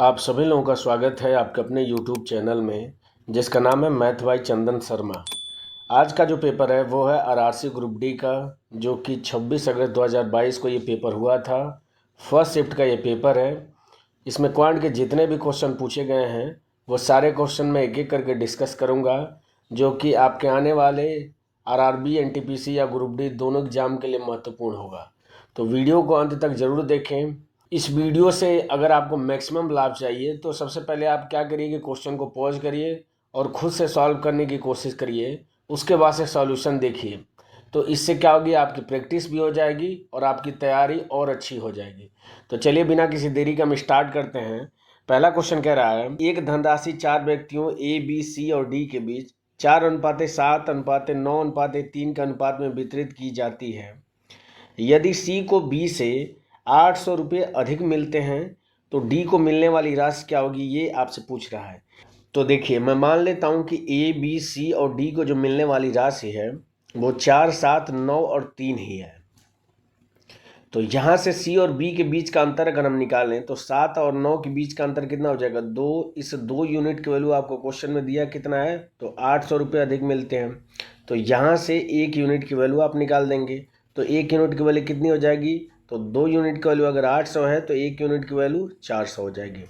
आप सभी लोगों का स्वागत है आपके अपने YouTube चैनल में, जिसका नाम है मैथ बाय चंदन शर्मा। आज का जो पेपर है वो है आरआरसी ग्रुप डी का, जो कि 26 अगस्त 2022 को ये पेपर हुआ था। फर्स्ट शिफ्ट का ये पेपर है। इसमें क्वांट के जितने भी क्वेश्चन पूछे गए हैं वो सारे क्वेश्चन मैं एक एक करके डिस्कस करूँगा, जो कि आपके आने वाले आरआरबी, एनटीपीसी या ग्रुप डी दोनों एग्जाम के लिए महत्वपूर्ण होगा। तो वीडियो को अंत तक ज़रूर देखें। इस वीडियो से अगर आपको मैक्सिमम लाभ चाहिए तो सबसे पहले आप क्या करिए कि क्वेश्चन को पॉज करिए और खुद से सॉल्व करने की कोशिश करिए, उसके बाद से सॉल्यूशन देखिए। तो इससे क्या होगी, आपकी प्रैक्टिस भी हो जाएगी और आपकी तैयारी और अच्छी हो जाएगी। तो चलिए बिना किसी देरी के हम स्टार्ट करते हैं। पहला क्वेश्चन कह रहा है, एक धनराशि 4 व्यक्तियों ए, बी, सी और डी के बीच 4:7:9:3 के अनुपात में वितरित की जाती है। यदि सी को बी से 800 रुपये अधिक मिलते हैं तो डी को मिलने वाली राशि क्या होगी, ये आपसे पूछ रहा है। तो देखिए, मैं मान लेता हूँ कि ए, बी, सी और डी को जो मिलने वाली राशि है वो 4, 7, 9 और 3 ही है। तो यहाँ से सी और बी के बीच का अंतर अगर हम निकालें तो 7 और 9 के बीच का अंतर कितना हो जाएगा, 2। इस 2 यूनिट की वैल्यू आपको क्वेश्चन में दिया कितना है, तो 800 रुपये अधिक मिलते हैं। तो यहाँ से 1 यूनिट की वैल्यू आप निकाल देंगे। तो 1 यूनिट की वैल्यू कितनी हो जाएगी, तो 2 यूनिट की वैल्यू अगर 800 है तो 1 यूनिट की वैल्यू 400 हो जाएगी।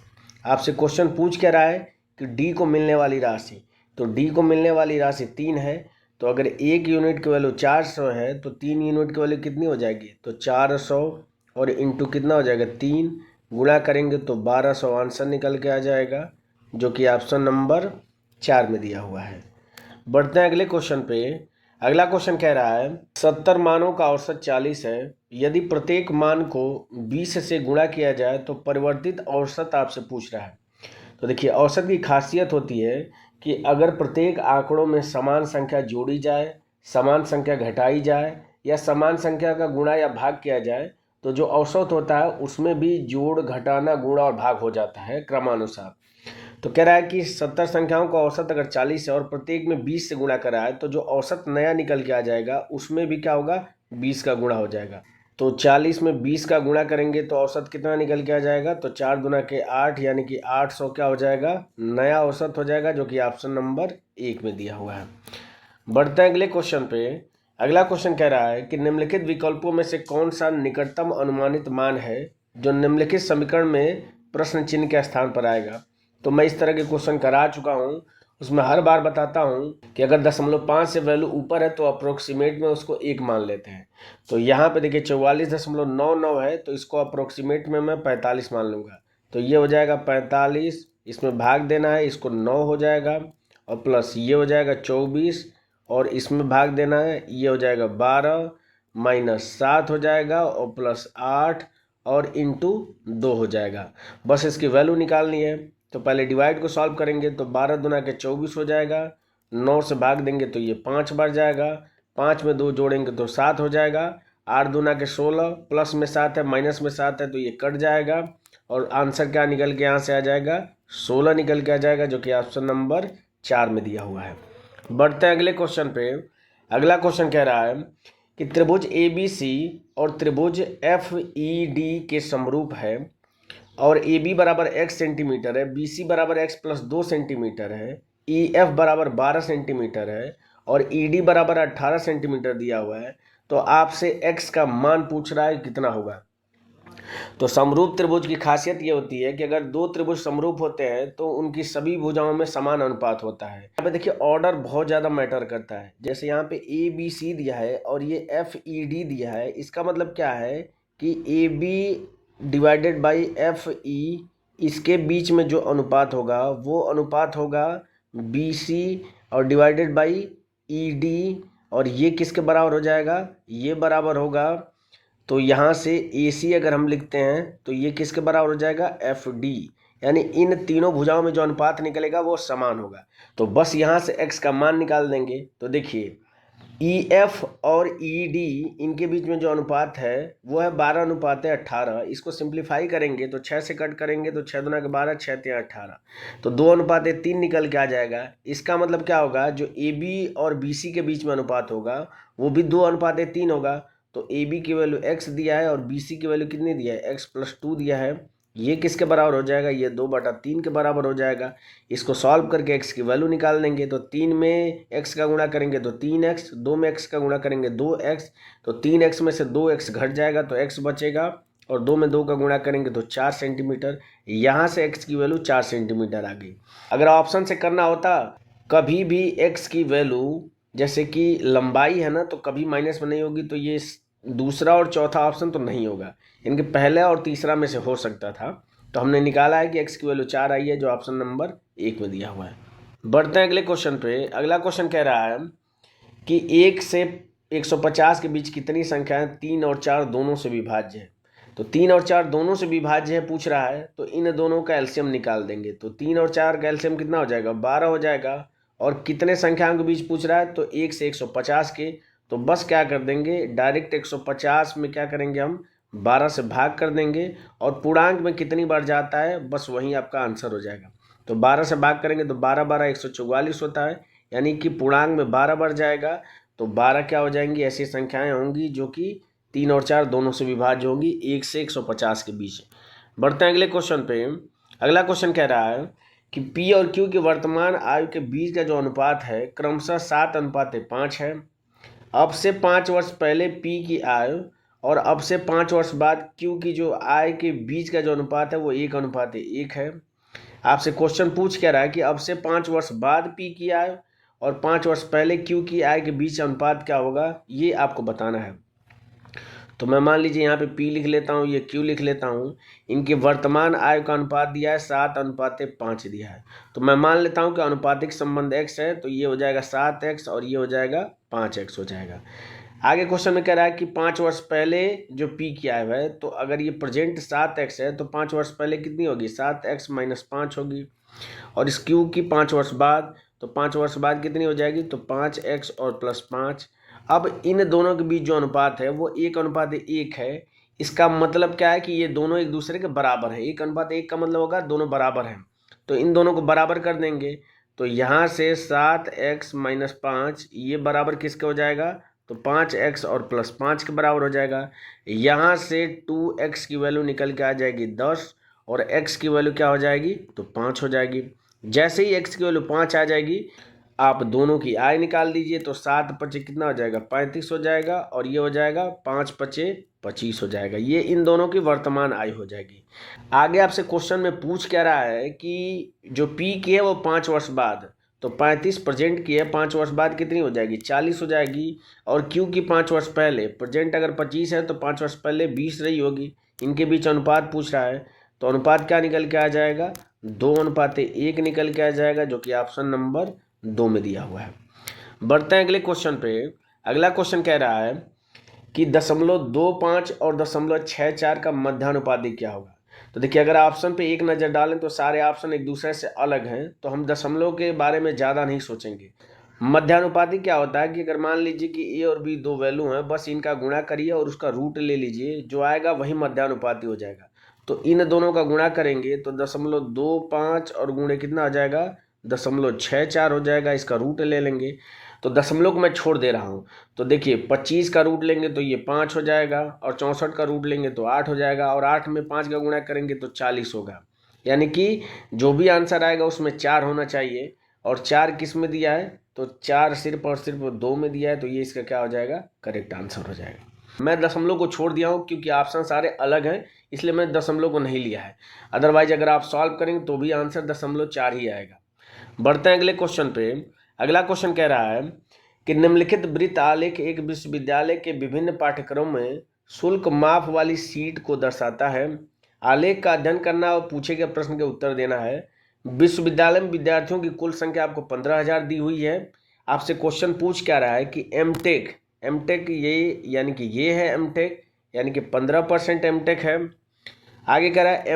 आपसे क्वेश्चन पूछ क्या रहा है कि डी को मिलने वाली राशि, तो डी को मिलने वाली राशि 3 है। तो अगर 1 यूनिट की वैल्यू 400 है तो 3 यूनिट की वैल्यू कितनी हो जाएगी, तो 400 और इंटू कितना हो जाएगा 3, गुणा करेंगे तो 1200 आंसर निकल के आ जाएगा, जो कि ऑप्शन नंबर 4 में दिया हुआ है। बढ़ते हैं अगले क्वेश्चन पे। अगला क्वेश्चन कह रहा है, 70 मानों का औसत 40 है। यदि प्रत्येक मान को 20 से गुणा किया जाए तो परिवर्तित औसत आपसे पूछ रहा है। तो देखिए, औसत की खासियत होती है कि अगर प्रत्येक आंकड़ों में समान संख्या जोड़ी जाए, समान संख्या घटाई जाए या समान संख्या का गुणा या भाग किया जाए तो जो औसत होता है उसमें भी जोड़, घटाना, गुणा और भाग हो जाता है क्रमानुसार। तो कह रहा है कि 70 संख्याओं का औसत अगर 40 है और प्रत्येक में 20 से गुणा करा है तो जो औसत नया निकल के आ जाएगा उसमें भी क्या होगा, 20 का गुणा हो जाएगा। तो 40 में 20 का गुणा करेंगे तो औसत कितना निकल के आ जाएगा, तो 4 दूना के 8 यानी कि 800 क्या हो जाएगा, नया औसत हो जाएगा, जो कि ऑप्शन नंबर 1 में दिया हुआ है। बढ़ते हैं अगले क्वेश्चन पे। अगला क्वेश्चन कह रहा है कि निम्नलिखित विकल्पों में से कौन सा निकटतम अनुमानित मान है जो निम्नलिखित समीकरण में प्रश्न चिन्ह के स्थान पर आएगा। तो मैं इस तरह के क्वेश्चन करा चुका हूँ, उसमें हर बार बताता हूँ कि अगर 0.5 से वैल्यू ऊपर है तो अप्रोक्सीमेट में उसको 1 मान लेते हैं। तो यहाँ पे देखिए 44.99 है तो इसको अप्रोक्सीमेट में मैं 45 मान लूँगा। तो ये हो जाएगा 45, इसमें भाग देना है, इसको 9 हो जाएगा और प्लस ये हो जाएगा 24 और इसमें भाग देना है, ये हो जाएगा 12 माइनस 7 हो जाएगा और प्लस 8 और इंटू 2 हो जाएगा। बस इसकी वैल्यू निकालनी है। तो पहले डिवाइड को सॉल्व करेंगे तो 12 दूना के 24 हो जाएगा, 9 से भाग देंगे तो ये 5 बार जाएगा, 5 में 2 जोड़ेंगे तो 7 हो जाएगा, 8 दूना के 16, प्लस में 7 है माइनस में 7 है तो ये कट जाएगा और आंसर क्या निकल के यहाँ से आ जाएगा, 16 निकल के आ जाएगा, जो कि ऑप्शन नंबर 4 में दिया हुआ है। बढ़ते हैं अगले क्वेश्चन पे। अगला क्वेश्चन कह रहा है कि त्रिभुज ए बी सी और त्रिभुज एफ ई डी के समरूप है और ए बी बराबर x सेंटीमीटर है, बी सी बराबर x प्लस 2 सेंटीमीटर है, ई एफ बराबर 12 सेंटीमीटर है और ई डी बराबर 18 सेंटीमीटर दिया हुआ है। तो आपसे x का मान पूछ रहा है कितना होगा। तो समरूप त्रिभुज की खासियत ये होती है कि अगर 2 त्रिभुज समरूप होते हैं तो उनकी सभी भुजाओं में समान अनुपात होता है। यहाँ पे देखिए ऑर्डर बहुत ज़्यादा मैटर करता है। जैसे यहाँ पे ए बी सी दिया है और ये एफ ई डी दिया है, इसका मतलब क्या है कि A B divided by F E, इसके बीच में जो अनुपात होगा वो अनुपात होगा बी सी और डिवाइडेड बाई ई डी, और ये किसके बराबर हो जाएगा, ये बराबर होगा। तो यहाँ से ए सी अगर हम लिखते हैं तो ये किसके बराबर हो जाएगा, एफ डी, यानी इन तीनों भुजाओं में जो अनुपात निकलेगा वो समान होगा। तो बस यहाँ से x का मान निकाल देंगे। तो देखिए ई एफ और ई डी, इनके बीच में जो अनुपात है वो है 12:18। इसको सिंप्लीफाई करेंगे तो 6 से कट करेंगे तो 6 दूना के 12, 6 तिया 18, तो 2:3 निकल के आ जाएगा। इसका मतलब क्या होगा, जो ए बी और बी सी के बीच में अनुपात होगा वो भी 2:3 होगा। तो ए बी की वैल्यू x दिया है और बी सी की वैल्यू कितनी दिया है, x प्लस 2 दिया है। ये किसके बराबर हो जाएगा, ये 2/3 के बराबर हो जाएगा। इसको सॉल्व करके x की वैल्यू निकाल देंगे। तो 3 में x का गुणा करेंगे तो 3x, 2 में x का गुणा करेंगे 2x, तो 3x में से 2x घट जाएगा तो x बचेगा, और 2 में 2 का गुणा करेंगे तो 4 सेंटीमीटर। यहाँ से x की वैल्यू 4 सेंटीमीटर आ गई। अगर ऑप्शन से करना होता, कभी भी x की वैल्यू जैसे कि लंबाई है ना, तो कभी माइनस में नहीं होगी, तो ये दूसरा और चौथा ऑप्शन तो नहीं होगा, इनके पहले और तीसरा में से हो सकता था। तो हमने निकाला है कि x की वैल्यू 4 आई है, जो ऑप्शन नंबर 1 में दिया हुआ है। बढ़ते हैं अगले क्वेश्चन पे। अगला क्वेश्चन कह रहा है कि 1 से 150 के बीच कितनी संख्याएं 3 और 4 दोनों से विभाज्य है। तो 3 और 4 दोनों से विभाज्य है पूछ रहा है, तो इन दोनों का एलसीएम निकाल देंगे। तो 3 और 4 का एलसीएम कितना हो जाएगा, 12 हो जाएगा। और कितने संख्याओं के बीच पूछ रहा है, तो 1 से 150 के। तो बस क्या कर देंगे, डायरेक्ट 150 में क्या करेंगे, हम 12 से भाग कर देंगे, और पूर्णांक में कितनी बार जाता है बस वही आपका आंसर हो जाएगा। तो 12 से भाग करेंगे तो 12 12 144 होता है, यानी कि पूर्णांक में 12 बार जाएगा। तो 12 क्या हो जाएंगी, ऐसी संख्याएं होंगी जो कि 3 और 4 दोनों से विभाज्य होंगी 1 से 150 के बीच। बढ़ते हैं अगले क्वेश्चन पे। अगला क्वेश्चन कह रहा है कि P और Q की वर्तमान आयु के बीच का जो अनुपात है क्रमशः 7:5 है। अब से 5 वर्ष पहले P की आयु और अब से 5 वर्ष बाद Q की जो आय के बीच का जो अनुपात है वो 1:1 है। आपसे क्वेश्चन पूछ क्या रहा है कि अब से 5 वर्ष बाद P की आय और 5 वर्ष पहले Q की आय के बीच अनुपात क्या होगा, ये आपको बताना है। तो मैं मान लीजिए यहाँ पे P लिख लेता हूँ, ये Q लिख लेता हूँ। इनके वर्तमान आय का अनुपात दिया है 7:5 दिया है। तो मैं मान लेता हूँ कि अनुपातिक संबंध x है, तो ये हो जाएगा 7x और ये हो जाएगा 5x हो जाएगा। आगे क्वेश्चन में कह रहा है कि 5 वर्ष पहले जो P की आय है, तो अगर ये प्रेजेंट 7x है तो 5 वर्ष पहले कितनी होगी, 7x - 5 होगी। और इस Q की 5 वर्ष बाद, तो 5 वर्ष बाद कितनी हो जाएगी, तो 5x और +5। अब इन दोनों के बीच जो अनुपात है वो 1:1 है। इसका मतलब क्या है कि ये दोनों एक दूसरे के बराबर है। 1:1 का मतलब होगा दोनों बराबर हैं, तो इन दोनों को बराबर कर देंगे। तो यहाँ से 7x - 5 ये बराबर किसके हो जाएगा, तो 5x और +5 के बराबर हो जाएगा। यहाँ से 2x की वैल्यू निकल के आ जाएगी 10, और x की वैल्यू क्या हो जाएगी, तो 5 हो जाएगी। जैसे ही x की वैल्यू 5 आ जाएगी, आप दोनों की आय निकाल दीजिए। तो 7×5 कितना हो जाएगा, 35 हो जाएगा, और ये हो जाएगा 5×5 25 हो जाएगा। ये इन दोनों की वर्तमान आय हो जाएगी। आगे आपसे क्वेश्चन में पूछ क्या रहा है कि जो P की है वो 5 वर्ष बाद, तो 35 प्रेजेंट की है, 5 वर्ष बाद कितनी हो जाएगी, 40 हो जाएगी। और Q की 5 वर्ष पहले, प्रेजेंट अगर 25 है तो 5 वर्ष पहले 20 रही होगी। इनके बीच अनुपात पूछ रहा है, तो अनुपात क्या निकल के आ जाएगा, 2:1 निकल के आ जाएगा, जो कि ऑप्शन नंबर 2 में दिया हुआ है। बढ़ते हैं अगले क्वेश्चन पे। अगला क्वेश्चन कह रहा है कि 0.25 और 0.64 का मध्यानुपाती क्या होगा। तो देखिए, अगर ऑप्शन पे एक नज़र डालें तो सारे ऑप्शन एक दूसरे से अलग हैं, तो हम दशमलव के बारे में ज़्यादा नहीं सोचेंगे। मध्यानुपाती क्या होता है कि अगर मान लीजिए कि A और B दो वैल्यू हैं, बस इनका गुणा करिए और उसका रूट ले लीजिए, जो आएगा वही मध्यानुपाती हो जाएगा। तो इन दोनों का गुणा करेंगे तो 0.25 और गुणे कितना आ जाएगा, 0.64 हो जाएगा। इसका रूट ले लेंगे, तो दशमलव को मैं छोड़ दे रहा हूँ। तो देखिए 25 का रूट लेंगे तो ये 5 हो जाएगा, और 64 का रूट लेंगे तो 8 हो जाएगा, और 8 में 5 का गुणा करेंगे तो 40 होगा। यानी कि जो भी आंसर आएगा उसमें 4 होना चाहिए, और 4 किस में दिया है, तो 4 सिर्फ और सिर्फ 2 में दिया है, तो ये इसका क्या हो जाएगा, करेक्ट आंसर हो जाएगा। मैं दशमलव को छोड़ दिया हूँ क्योंकि ऑप्शन सारे अलग हैं, इसलिए मैंने दशमलव को नहीं लिया है। अदरवाइज अगर आप सॉल्व करेंगे तो भी आंसर 0.4 ही आएगा। बढ़ते हैं अगले क्वेश्चन पे। अगला क्वेश्चन कह रहा है कि निम्नलिखित वृत्त आलेख एक विश्वविद्यालय के विभिन्न पाठ्यक्रमों में शुल्क माफ वाली सीट को दर्शाता है। आलेख का अध्ययन करना और पूछे गए प्रश्न के उत्तर देना है। विश्वविद्यालय में विद्यार्थियों की कुल संख्या आपको 15,000 दी हुई है। आपसे क्वेश्चन पूछ क्या रहा है कि एमटेक ये यानी कि ये है एमटेक, यानी कि 15% एमटेक है। आगे कह रहा है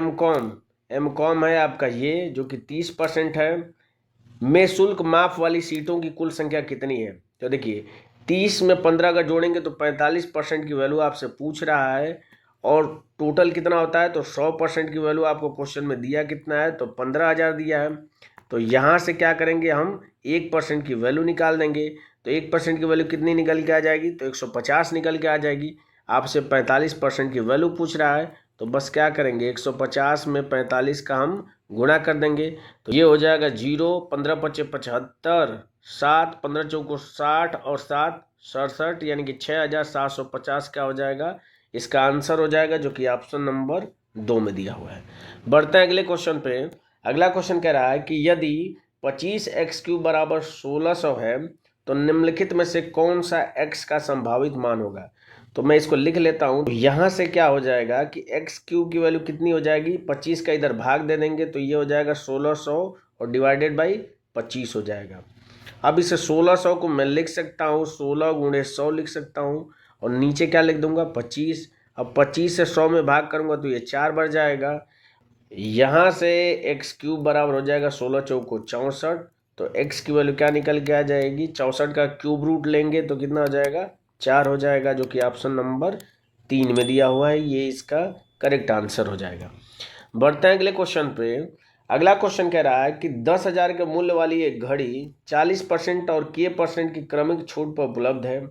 एमकॉम है आपका ये, जो कि 30% है। में शुल्क माफ वाली सीटों की कुल संख्या कितनी है। तो देखिए 30 में 15 अगर जोड़ेंगे तो 45% की वैल्यू आपसे पूछ रहा है, और टोटल कितना होता है, तो 100% की वैल्यू आपको क्वेश्चन में दिया कितना है, तो 15,000 दिया है। तो यहाँ से क्या करेंगे, हम 1% की वैल्यू निकाल देंगे। तो 1% की वैल्यू कितनी निकल के आ जाएगी, तो 150 निकल के आ जाएगी। आपसे 45% की वैल्यू पूछ रहा है, तो बस क्या करेंगे 150 में 45 का हम गुणा कर देंगे, तो ये हो जाएगा 0, 15 पचे 75, 7 15 चौको 60 और 7 67, यानी कि 6750 क्या हो जाएगा, इसका आंसर हो जाएगा, जो कि ऑप्शन नंबर 2 में दिया हुआ है। बढ़ते हैं अगले क्वेश्चन पे। अगला क्वेश्चन कह रहा है कि यदि 25x³ बराबर 1600 है तो निम्नलिखित में से कौन सा x का संभावित मान होगा। तो मैं इसको लिख लेता हूं। यहाँ से क्या हो जाएगा कि x³ की वैल्यू कितनी हो जाएगी, 25 का इधर भाग दे देंगे तो ये हो जाएगा 1600 और डिवाइडेड बाई 25 हो जाएगा। अब इसे 1600 को मैं लिख सकता हूँ 16 गुणे 100 लिख सकता हूँ, और नीचे क्या लिख दूंगा 25। अब 25 से 100 में भाग करूंगा तो ये 4 बढ़ जाएगा। यहाँ से x³ बराबर हो जाएगा 16 चौको 64, तो x की वैल्यू क्या निकल के आ जाएगी, 64 का क्यूब रूट लेंगे तो कितना हो जाएगा, 4 हो जाएगा, जो कि ऑप्शन नंबर 3 में दिया हुआ है, ये इसका करेक्ट आंसर हो जाएगा। बढ़ते हैं अगले क्वेश्चन पे। अगला क्वेश्चन कह रहा है कि 10,000 के मूल्य वाली एक घड़ी 40% और k% की क्रमिक छूट पर उपलब्ध है।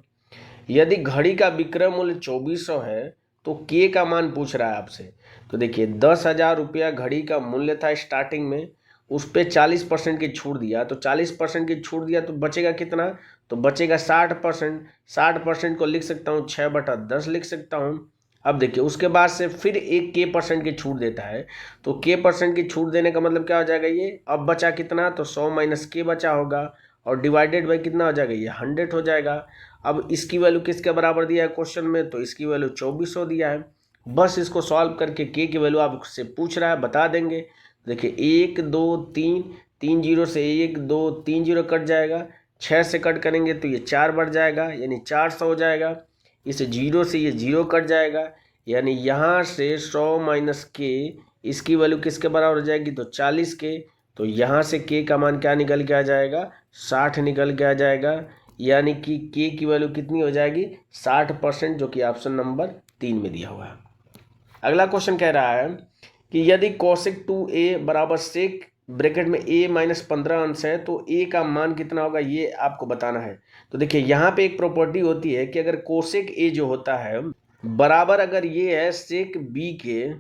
यदि घड़ी का विक्रय मूल्य 2400 है तो k का मान पूछ रहा है आपसे। तो देखिए 10,000 रुपया घड़ी का मूल्य था स्टार्टिंग में, उस पर 40% की छूट दिया, तो 40% की छूट दिया तो बचेगा कितना, तो बचेगा 60%। 60% को लिख सकता हूँ 6/10 लिख सकता हूँ। अब देखिए उसके बाद से फिर एक k% की छूट देता है, तो k% की छूट देने का मतलब क्या हो जाएगा, ये अब बचा कितना, तो 100 माइनस k बचा होगा, और डिवाइडेड बाई कितना हो जाएगा, ये 100 हो जाएगा। अब इसकी वैल्यू किसके बराबर दिया है क्वेश्चन में, तो इसकी वैल्यू 2400 दिया है। बस इसको सॉल्व करके k की वैल्यू आपसे पूछ रहा है, बता देंगे। देखिए 1 2 3, 3 जीरो से 1 2 3 जीरो कट जाएगा, 6 से कट करेंगे तो ये 4 बढ़ जाएगा, यानी 400 हो जाएगा। इस जीरो से ये जीरो कट जाएगा, यानी यहाँ से 100 माइनस k, इसकी वैल्यू किसके बराबर हो जाएगी, तो 40 के। तो यहाँ से k का मान क्या निकल के आ जाएगा, 60 निकल के आ जाएगा, यानी कि k की वैल्यू कितनी हो जाएगी, 60%, जो कि ऑप्शन नंबर 3 में दिया हुआ है। अगला क्वेश्चन कह रहा है कि यदि cosec 2a बराबर sec ब्रैकेट में a माइनस 15 अंश है तो a का मान कितना होगा, ये आपको बताना है। तो देखिए यहाँ पे एक प्रॉपर्टी होती है कि अगर cosec a जो होता है बराबर अगर ये है sec b के,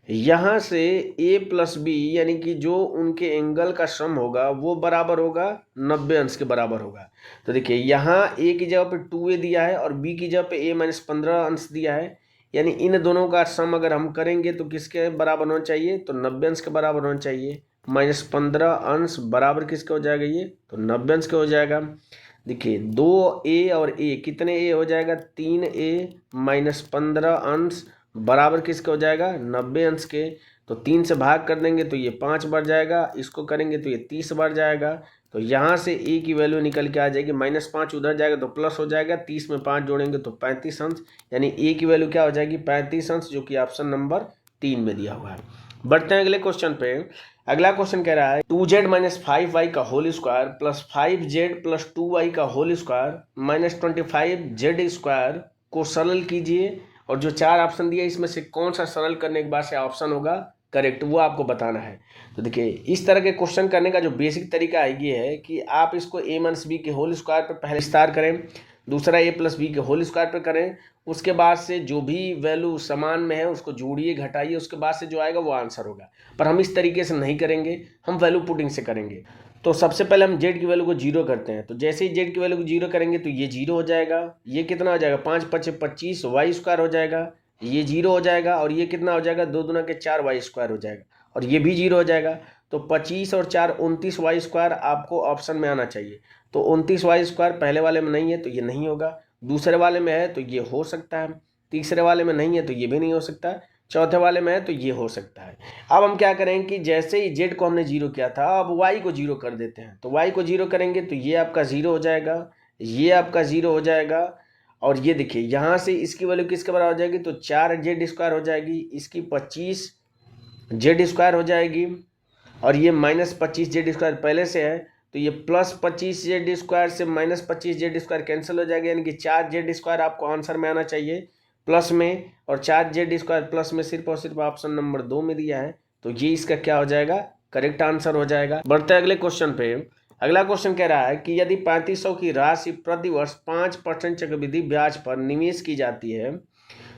यहाँ से a प्लस b यानी कि जो उनके एंगल का सम होगा वो बराबर होगा 90 अंश के बराबर होगा। तो देखिए यहाँ a की जगह पे 2a दिया है और b की जगह पे a माइनस 15 अंश दिया है, यानी इन दोनों का सम अगर हम करेंगे तो किसके बराबर होना चाहिए, तो 90 अंश के बराबर होना चाहिए। माइनस 15 अंश बराबर किसके हो जाएगा, ये तो 90 अंश के हो जाएगा। देखिए 2a और a कितने a हो जाएगा, 3a माइनस 15 अंश बराबर किसके हो जाएगा, 90 अंश के। तो 3 से भाग कर देंगे तो ये 5 बढ़ जाएगा, इसको करेंगे तो ये 30 बढ़ जाएगा। तो यहाँ से a की वैल्यू निकल के आ जाएगी, -5 उधर जाएगा तो प्लस हो जाएगा, 30 में 5 जोड़ेंगे तो 35 अंश, यानी a की वैल्यू क्या हो जाएगी, 35 अंश, जो कि ऑप्शन नंबर 3 में दिया हुआ है। बढ़ते हैं अगले क्वेश्चन पे। अगला क्वेश्चन कह रहा है 2z माइनस 5y का whole square plus 5z plus 2y का whole square minus 25z square को सरल कीजिए, और जो 4 ऑप्शन दिया इसमें से कौन सा सरल करने के बाद से ऑप्शन होगा करेक्ट, वो आपको बताना है। तो देखिए इस तरह के क्वेश्चन करने का जो बेसिक तरीका है ये है कि आप इसको a माइनस बी के होल स्क्वायर पर पहले विस्तार करें, दूसरा a प्लस बी के होल स्क्वायर पर करें, उसके बाद से जो भी वैल्यू समान में है उसको जोड़िए घटाइए, उसके बाद से जो आएगा वो आंसर होगा। पर हम इस तरीके से नहीं करेंगे, हम वैल्यू पुटिंग से करेंगे। तो सबसे पहले हम z की वैल्यू को 0 करते हैं, तो जैसे ही z की वैल्यू को 0 करेंगे तो ये 0 हो जाएगा, ये कितना हो जाएगा 5 5 25 y स्क्वायर हो जाएगा, ये 0 हो जाएगा, और ये कितना हो जाएगा 2 दूना के 4 y स्क्वायर हो जाएगा, और ये भी 0 हो जाएगा। तो 25 और 4 29 y स्क्वायर आपको ऑप्शन में आना चाहिए। तो 29 y स्क्वायर पहले वाले में नहीं है तो ये नहीं होगा, दूसरे वाले में है तो ये हो सकता है, तीसरे वाले में नहीं है तो ये भी नहीं हो सकता, चौथे वाले में है तो ये हो सकता है। अब हम क्या करें कि जैसे ही z को हमने 0 किया था अब y को 0 कर देते हैं, तो y को 0 करेंगे तो ये आपका 0 हो जाएगा, ये आपका 0 हो जाएगा, और ये देखिए यहाँ से इसकी वैल्यू किसके बराबर हो जाएगी, तो 4z स्क्वायर हो जाएगी, इसकी 25z स्क्वायर हो जाएगी, और ये माइनस 25z स्क्वायर पहले से है तो ये प्लस 25z स्क्वायर से माइनस 25z स्क्वायर कैंसिल हो जाएगा, यानी कि 4z स्क्वायर आपको आंसर में आना चाहिए प्लस में, और 4z स्क्वायर प्लस में सिर्फ और सिर्फ ऑप्शन नंबर 2 में दिया है, तो ये इसका क्या हो जाएगा, करेक्ट आंसर हो जाएगा। बढ़ते हैं अगले क्वेश्चन पे। अगला क्वेश्चन कह रहा है कि यदि 3500 की राशि प्रतिवर्ष 5% चक्रवृद्धि ब्याज पर निवेश की जाती है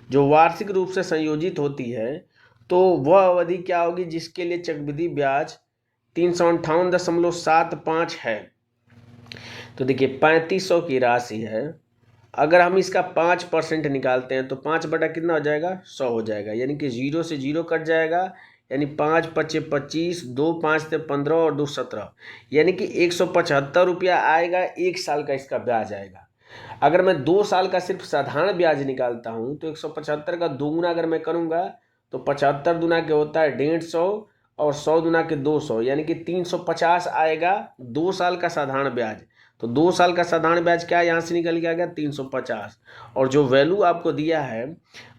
जो वार्षिक रूप से संयोजित होती है तो वह अवधि क्या होगी जिसके लिए चक्रवृद्धि ब्याज 358.75 है। तो देखिए 3500 की राशि है, अगर हम इसका 5% निकालते हैं तो 5 बटा कितना हो जाएगा 100 हो जाएगा, यानी कि 0 से 0 कट जाएगा, यानी 5 पच्चे 25, 2 5 से 15 और 2 17, यानी कि 175 रुपया आएगा, 1 साल का इसका ब्याज आएगा। अगर मैं 2 साल का सिर्फ साधारण ब्याज निकालता हूँ तो 175 का दोगुना अगर मैं करूँगा तो 75 दुना के होता है 150 और 100 दुना के 200, यानी कि 350 आएगा 2 साल का साधारण ब्याज। तो 2 साल का साधारण ब्याज क्या यहाँ से निकल के आ गया 350, और जो वैल्यू आपको दिया है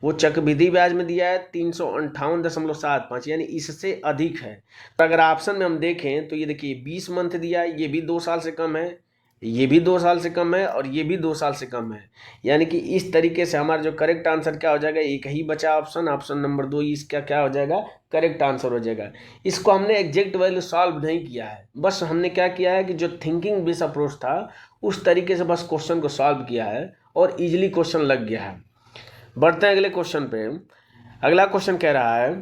वो चक्रवृद्धि ब्याज में दिया है 358.75, यानी इससे अधिक है। तो अगर ऑप्शन में हम देखें तो ये देखिए 20 मंथ दिया है, ये भी 2 साल से कम है, ये भी 2 साल से कम है और ये भी 2 साल से कम है, यानी कि इस तरीके से हमारा जो करेक्ट आंसर क्या हो जाएगा, एक ही बचा ऑप्शन, ऑप्शन नंबर 2 इसका क्या हो जाएगा करेक्ट आंसर हो जाएगा। इसको हमने एग्जैक्ट वैल्यू सॉल्व नहीं किया है, बस हमने क्या किया है कि जो थिंकिंग बेस्ड अप्रोच था उस तरीके से बस क्वेश्चन को सॉल्व किया है और इजीली क्वेश्चन लग गया है। बढ़ते हैं अगले क्वेश्चन पे। अगला क्वेश्चन कह रहा है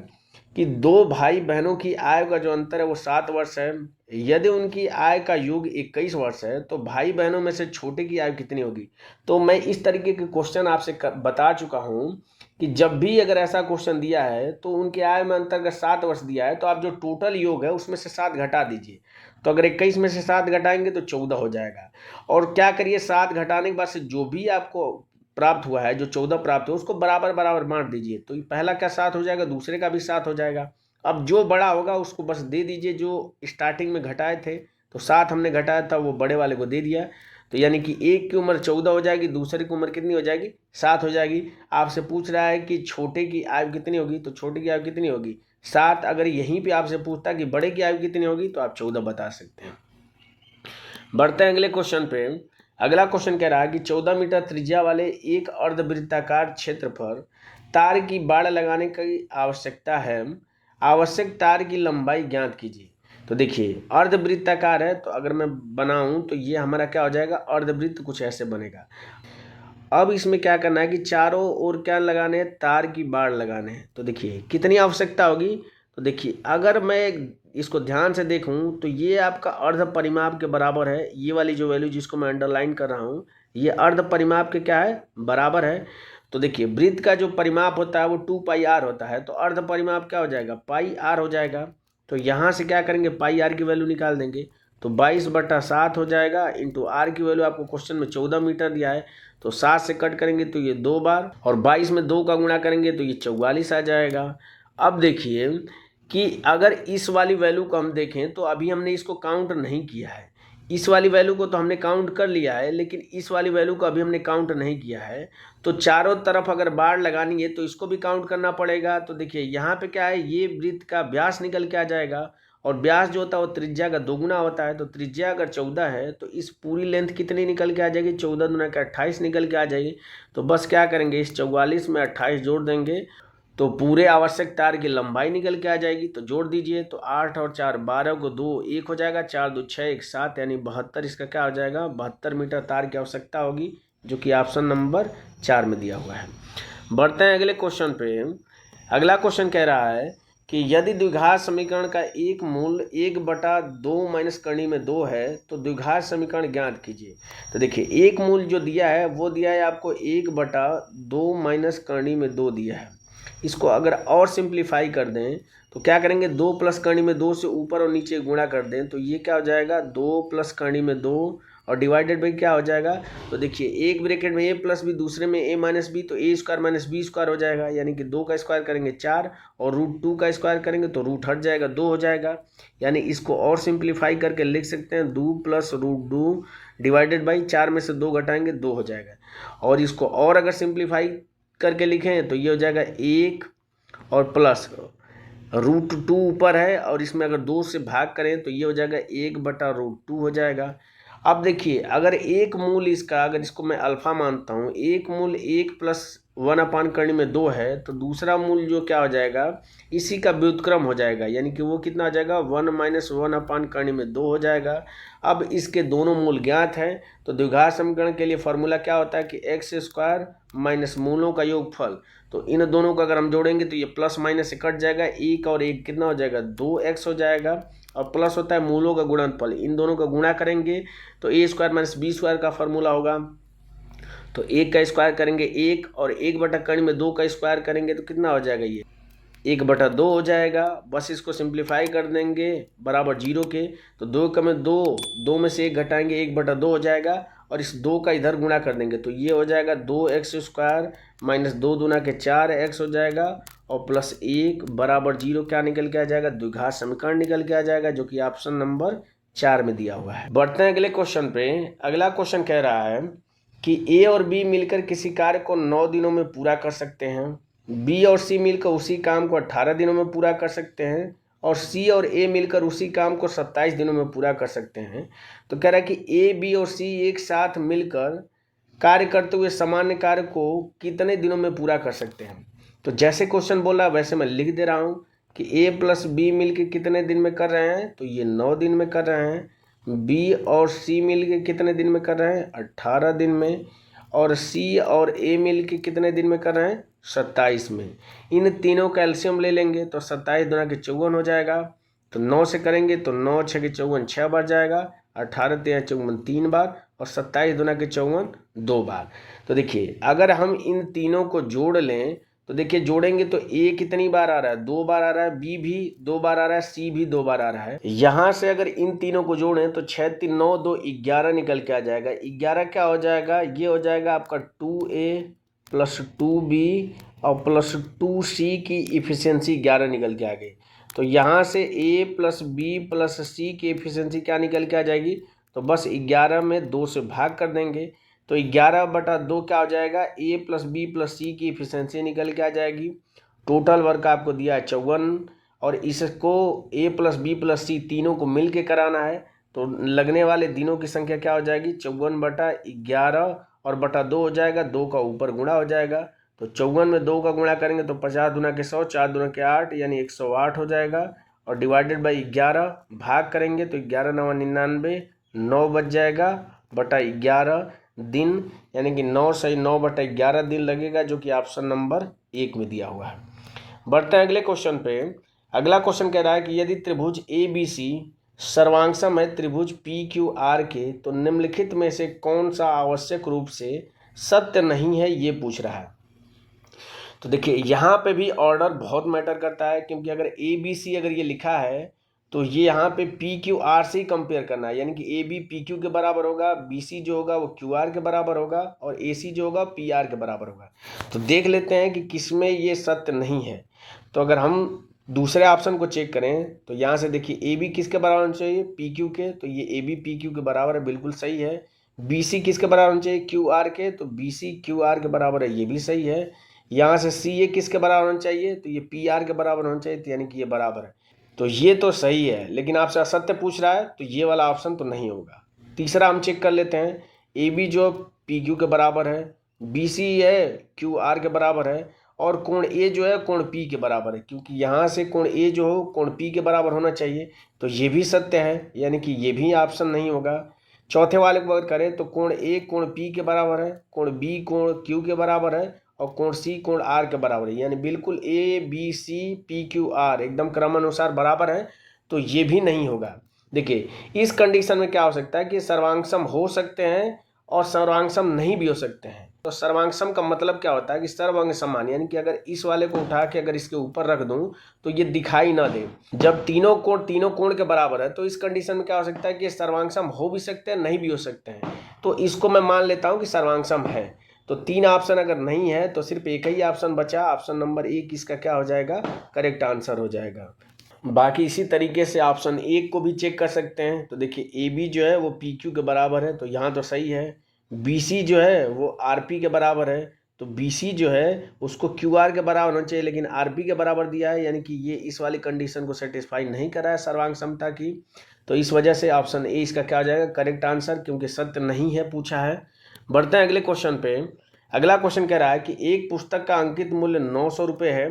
कि 2 भाई बहनों की आय का जो अंतर है वो 7 वर्ष है। यदि उनकी आय का योग 21 वर्ष है तो भाई बहनों में से छोटे की आयु कितनी होगी। तो मैं इस तरीके के क्वेश्चन आपसे बता चुका हूँ कि जब भी अगर ऐसा क्वेश्चन दिया है तो उनके आय में अंतर अगर 7 वर्ष दिया है तो आप जो टोटल योग है उसमें से 7 घटा दीजिए। तो अगर 21 में से 7 घटाएंगे तो 14 हो जाएगा, और क्या करिए 7 घटाने के बाद से जो भी आपको प्राप्त हुआ है, जो 14 प्राप्त हुआ उसको बराबर बराबर बांट दीजिए। तो पहला का 7 हो जाएगा, दूसरे का भी 7 हो जाएगा। अब जो बड़ा होगा उसको बस दे दीजिए, जो स्टार्टिंग में घटाए थे तो 7 हमने घटाया था वो बड़े वाले को दे दिया। तो यानी कि एक की उम्र 14 हो जाएगी, दूसरे की उम्र कितनी हो जाएगी 7 हो जाएगी। आपसे पूछ रहा है कि छोटे की आयु कितनी होगी, तो छोटे की आयु कितनी होगी 7। अगर यहीं पे आपसे पूछता कि बड़े की आयु कितनी होगी तो आप 14 बता सकते हैं। बढ़ते हैं अगले क्वेश्चन पे। अगला क्वेश्चन कह रहा है कि 14 मीटर त्रिज्या वाले एक अर्धवृत्ताकार क्षेत्र पर तार की बाड़ लगाने की आवश्यकता है, आवश्यक तार की लंबाई ज्ञात कीजिए। तो देखिए अर्धवृत्ताकार है, तो अगर मैं बनाऊं तो ये हमारा क्या हो जाएगा अर्धवृत्त कुछ ऐसे बनेगा। अब इसमें क्या करना है कि चारों ओर क्या लगाने हैं तार की बाड़ लगाने हैं। तो देखिए कितनी आवश्यकता होगी, तो देखिए अगर मैं इसको ध्यान से देखूं तो ये आपका अर्ध परिमाप के बराबर है। ये वाली जो वैल्यू जिसको मैं अंडरलाइन कर रहा हूँ ये अर्ध परिमाप के क्या है बराबर है। तो देखिए वृत्त का जो परिमाप होता है वो 2 पाई आर होता है, तो अर्ध परिमाप क्या हो जाएगा पाई आर हो जाएगा। तो यहाँ से क्या करेंगे पाई आर की वैल्यू निकाल देंगे, तो 22/7 हो जाएगा इंटू आर की वैल्यू आपको क्वेश्चन में 14 मीटर दिया है, तो 7 से कट करेंगे तो ये 2 बार, और 22 में 2 का गुणा करेंगे तो ये 44 आ जाएगा। अब देखिए कि अगर इस वाली वैल्यू को हम देखें तो अभी हमने इसको काउंट नहीं किया है, इस वाली वैल्यू को तो हमने काउंट कर लिया है लेकिन इस वाली वैल्यू को अभी हमने काउंट नहीं किया है। तो चारों तरफ अगर बाड़ लगानी है तो इसको भी काउंट करना पड़ेगा। तो देखिए यहाँ पे क्या है ये वृत्त का व्यास निकल के आ जाएगा, और व्यास जो होता है वो त्रिज्या का दोगुना होता है। तो त्रिज्या अगर 14 है तो इस पूरी लेंथ कितनी निकल के आ जाएगी 14 दूना के 28 निकल के आ जाएगी। तो बस क्या करेंगे इस 44 में 28 जोड़ देंगे तो पूरे आवश्यक तार की लंबाई निकल के आ जाएगी। तो जोड़ दीजिए तो 8 और 4 12 को 2 1 हो जाएगा, 4 2 6 1 7, यानी 72 इसका क्या हो जाएगा 72 मीटर तार की आवश्यकता होगी, जो कि ऑप्शन नंबर 4 में दिया हुआ है। बढ़ते हैं अगले क्वेश्चन पे। अगला क्वेश्चन कह रहा है कि यदि द्विघात समीकरण का एक मूल 1/2 माइनस करनी में 2 है तो द्विघात समीकरण ज्ञात कीजिए। तो देखिए एक मूल जो दिया है वो दिया है आपको 1/2 माइनस करनी में 2 दिया है। इसको अगर और सिंप्लीफाई कर दें तो क्या करेंगे 2 प्लस करनी में 2 से ऊपर और नीचे गुणा कर दें तो ये क्या हो जाएगा 2 प्लस करनी में 2 और डिवाइडेड बाई क्या हो जाएगा। तो देखिए एक ब्रैकेट में ए प्लस बी दूसरे में ए माइनस बी, तो ए स्क्वायर माइनस बी स्क्वायर हो जाएगा, यानी कि 2 का स्क्वायर करेंगे 4 और √2 का स्क्वायर करेंगे तो रूट हट जाएगा 2 हो जाएगा। यानी इसको और सिंप्लीफाई करके लिख सकते हैं 2 प्लस √2 डिवाइडेड बाई 4 में से 2 घटाएंगे 2 हो जाएगा। और इसको और अगर सिंप्लीफाई करके लिखें तो ये हो जाएगा 1 और प्लस √2 ऊपर है और इसमें अगर 2 से भाग करें तो ये हो जाएगा 1/√2 हो जाएगा। अब देखिए अगर एक मूल इसका, अगर इसको मैं अल्फा मानता हूँ, एक मूल 1 प्लस 1/2 है, तो दूसरा मूल जो क्या हो जाएगा, इसी का व्युत्क्रम हो जाएगा, यानी कि वो कितना हो जाएगा, 1 - 1/2 हो जाएगा। अब इसके दोनों मूल ज्ञात हैं, तो द्विघात समीकरण के लिए फॉर्मूला क्या होता है कि x² माइनस मूलों का योगफल। तो इन दोनों को अगर हम जोड़ेंगे तो ये प्लस माइनस से कट जाएगा, 1 और 1 कितना हो जाएगा, 2x हो जाएगा, और प्लस होता है मूलों का गुणनफल, इन दोनों का गुणा करेंगे तो a² - b² का फॉर्मूला होगा। तो 1 का स्क्वायर करेंगे 1, और 1/2 का स्क्वायर करेंगे तो कितना हो जाएगा, ये 1/2 हो जाएगा। बस इसको सिंप्लीफाई कर देंगे बराबर 0 के, तो 2 का में 2, 2 में से 1 घटाएंगे 1/2 हो जाएगा, और इस 2 का इधर गुणा कर देंगे तो ये हो जाएगा 2x² माइनस 2 दूना के 4x हो जाएगा, और प्लस 1 बराबर 0 क्या निकल के आ जाएगा, द्विघात समीकरण निकल के आ जाएगा, जो कि ऑप्शन नंबर 4 में दिया हुआ है। बढ़ते हैं अगले क्वेश्चन पे। अगला क्वेश्चन कह रहा है कि ए और बी मिलकर किसी कार्य को 9 दिनों में पूरा कर सकते हैं, बी और सी मिलकर उसी काम को 18 दिनों में पूरा कर सकते हैं, और सी और ए मिलकर उसी काम को 27 दिनों में पूरा कर सकते हैं। तो कह रहा है कि ए, बी और सी एक साथ मिलकर कार्य करते हुए सामान्य कार्य को कितने दिनों में पूरा कर सकते हैं। तो जैसे क्वेश्चन बोला वैसे मैं लिख दे रहा हूँ कि ए प्लस बी मिलकर कितने दिन में कर रहे हैं, तो ये 9 दिन में कर रहे हैं। बी और सी मिलके कितने दिन में कर रहे हैं, 18 दिन में, और सी और ए मिलके कितने दिन में कर रहे हैं, 27 में। इन तीनों का एलसीएम ले लेंगे तो 27 दूना के 54 हो जाएगा। तो 9 से करेंगे तो 9 × 6 = 54 6 बार जाएगा, 18 × 13 = 54 3 बार, और 27 दूना के 54 2 बार। तो देखिए अगर हम इन तीनों को जोड़ लें तो देखिए जोड़ेंगे तो ए कितनी बार आ रहा है, 2 बार आ रहा है, बी भी 2 बार आ रहा है, सी भी 2 बार आ रहा है। यहाँ से अगर इन तीनों को जोड़ें तो 6 × 3 = 9 2 11 निकल के आ जाएगा। 11 क्या हो जाएगा, ये हो जाएगा आपका 2a + 2b और प्लस 2c की इफिशियंसी 11 निकल के आ गई। तो यहाँ से a + b + c की इफिशियंसी क्या निकल के आ जाएगी, तो बस 11 में 2 से भाग कर देंगे तो 11/2 क्या हो जाएगा, a + b + c की इफिशियंसी निकल के आ जाएगी। टोटल वर्क आपको दिया है 54, और इसको a + b + c तीनों को मिल के कराना है, तो लगने वाले दिनों की संख्या क्या हो जाएगी, 54/11 और बटा 2 हो जाएगा, 2 का ऊपर गुणा हो जाएगा। तो 54 में 2 का गुणा करेंगे तो 50 दूना के 100, 4 दूना के 8 यानी 108 हो जाएगा, और डिवाइडेड बाई 11 भाग करेंगे तो 11 × 9 = 99, 9 बच जाएगा बटा 11 दिन, यानी कि 9 सही 9/11 दिन लगेगा, जो कि ऑप्शन नंबर 1 में दिया हुआ है। बढ़ते हैं अगले क्वेश्चन पे। अगला क्वेश्चन कह रहा है कि यदि त्रिभुज ABC सर्वांगसम है त्रिभुज PQR के, तो निम्नलिखित में से कौन सा आवश्यक रूप से सत्य नहीं है, ये पूछ रहा है। तो देखिए यहाँ पे भी ऑर्डर बहुत मैटर करता है, क्योंकि अगर ABC अगर ये लिखा है तो ये यहाँ पे PQR से ही कंपेयर करना है, यानी कि AB PQ के बराबर होगा, BC जो होगा वो QR के बराबर होगा, और AC जो होगा PR के बराबर होगा। तो देख लेते हैं कि किसमें ये सत्य नहीं है। तो अगर हम दूसरे ऑप्शन को चेक करें तो यहाँ से देखिए AB किसके बराबर होना चाहिए, PQ के, तो ये AB PQ के बराबर है, बिल्कुल सही है। BC किसके बराबर होना चाहिए, QR के, तो BC QR के बराबर है, ये भी सही है। यहाँ से CA किसके बराबर होना चाहिए, तो ये PR के बराबर होना चाहिए, यानी कि ये बराबर है। तो ये तो सही है, लेकिन आपसे असत्य पूछ रहा है तो ये वाला ऑप्शन तो नहीं होगा। तीसरा हम चेक कर लेते हैं, AB जो PQ के बराबर है, BC है QR के बराबर है, और कोण A जो है कोण P के बराबर है, क्योंकि यहाँ से कोण A जो हो कोण P के बराबर होना चाहिए, तो ये भी सत्य है, यानी कि ये भी ऑप्शन नहीं होगा। चौथे वाले को अगर करें तो कोण A कोण P के बराबर है, कोण B कोण Q के बराबर है, और कोण C कोण R के बराबर है, यानी बिल्कुल ABC PQR एकदम क्रमानुसार बराबर है, तो ये भी नहीं होगा। देखिए इस कंडीशन में क्या हो सकता है कि सर्वांगसम हो सकते हैं और सर्वांगसम नहीं भी हो सकते हैं। तो सर्वांगसम का मतलब क्या होता है कि सर्वांग समान, यानी कि अगर इस वाले को उठा के अगर इसके ऊपर रख दूं तो ये दिखाई ना दे। जब तीनों कोण के बराबर है तो इस कंडीशन में क्या हो सकता है कि सर्वांगसम हो भी सकते हैं, नहीं भी हो सकते हैं। तो इसको मैं मान लेता हूं कि सर्वांगसम है। तो 3 ऑप्शन अगर नहीं है तो सिर्फ एक ही ऑप्शन बचा, ऑप्शन नंबर 1 इसका क्या हो जाएगा, करेक्ट आंसर हो जाएगा। बाकी इसी तरीके से ऑप्शन 1 को भी चेक कर सकते हैं। तो देखिए AB जो है वो PQ के बराबर है, तो यहाँ तो सही है। BC जो है वो RP के बराबर है, तो BC जो है उसको QR के बराबर होना चाहिए, लेकिन RP के बराबर दिया है, यानी कि ये इस वाली कंडीशन को सेटिस्फाई नहीं कर रहा है सर्वांग समता की। तो इस वजह से ऑप्शन A इसका क्या हो जाएगा, करेक्ट आंसर, क्योंकि सत्य नहीं है पूछा है। बढ़ते हैं अगले क्वेश्चन पे। अगला क्वेश्चन कह रहा है कि एक पुस्तक का अंकित मूल्य 900 रुपये है।